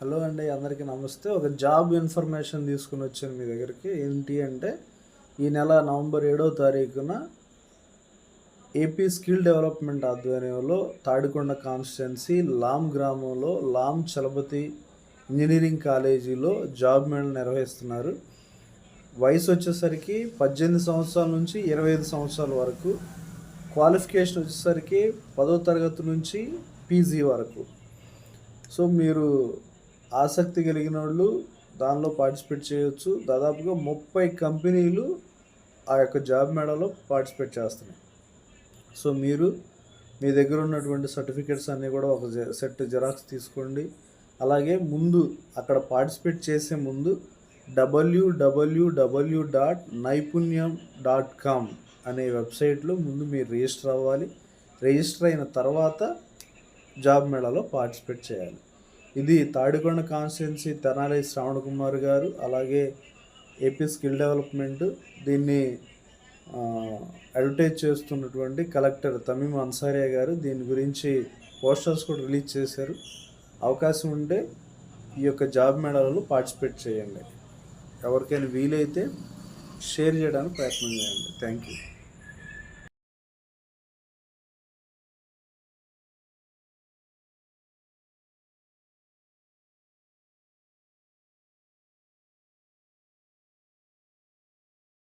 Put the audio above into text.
Hello అండి, అందరికీ నమస్తే. ఒక జాబ్ ఇన్ఫర్మేషన్ తీసుకుని వచ్చాను మీ దగ్గరికి. ఏంటి అంటే, ఈ నెల నవంబర్ 7వ తారీఖున ఏపీ స్కిల్ డెవలప్మెంట్ ఆధ్వర్యంలో తాడికొండ కాన్స్టిట్యున్సీ లామ్ గ్రామంలో లామ్ చలపతి ఇంజనీరింగ్ కాలేజీలో జాబ్ మేళా నిర్వహిస్తున్నారు. వయసు వచ్చేసరికి 18 సంవత్సరాల నుంచి 25 సంవత్సరాల వరకు. క్వాలిఫికేషన్ వచ్చేసరికి 10వ తరగతి నుంచి పీజీ వరకు. సో మీరు ఆసక్తి కలిగిన వాళ్ళు దానిలో పార్టిసిపేట్ చేయవచ్చు. దాదాపుగా 30 కంపెనీలు ఆ యొక్క జాబ్ మేళాలో పార్టిసిపేట్ చేస్తున్నాయి. సో మీరు మీ దగ్గర ఉన్నటువంటి సర్టిఫికెట్స్ అన్నీ కూడా ఒక సెట్ జిరాక్స్ తీసుకోండి. అలాగే ముందు అక్కడ పార్టిసిపేట్ చేసే ముందు www.naipunyam.com అనే వెబ్సైట్లో ముందు మీరు రిజిస్టర్ అవ్వాలి. రిజిస్టర్ అయిన తర్వాత జాబ్ మేళాలో పార్టిసిపేట్ చేయాలి. ఇది తాడికొండ కాన్స్టిట్యున్సీ తెనాలి శ్రావణ్ కుమార్ గారు, అలాగే ఏపీ స్కిల్ డెవలప్మెంట్, దీన్ని అడ్వర్టైజ్ చేస్తున్నటువంటి కలెక్టర్ తమీమ్ అన్సారియా గారు దీని గురించి పోస్టర్స్ కూడా రిలీజ్ చేశారు. అవకాశం ఉంటే ఈ యొక్క జాబ్ మేళాలలో పార్టిసిపేట్ చేయండి. ఎవరికైనా వీలైతే షేర్ చేయడానికి ప్రయత్నం చేయండి. Thank you.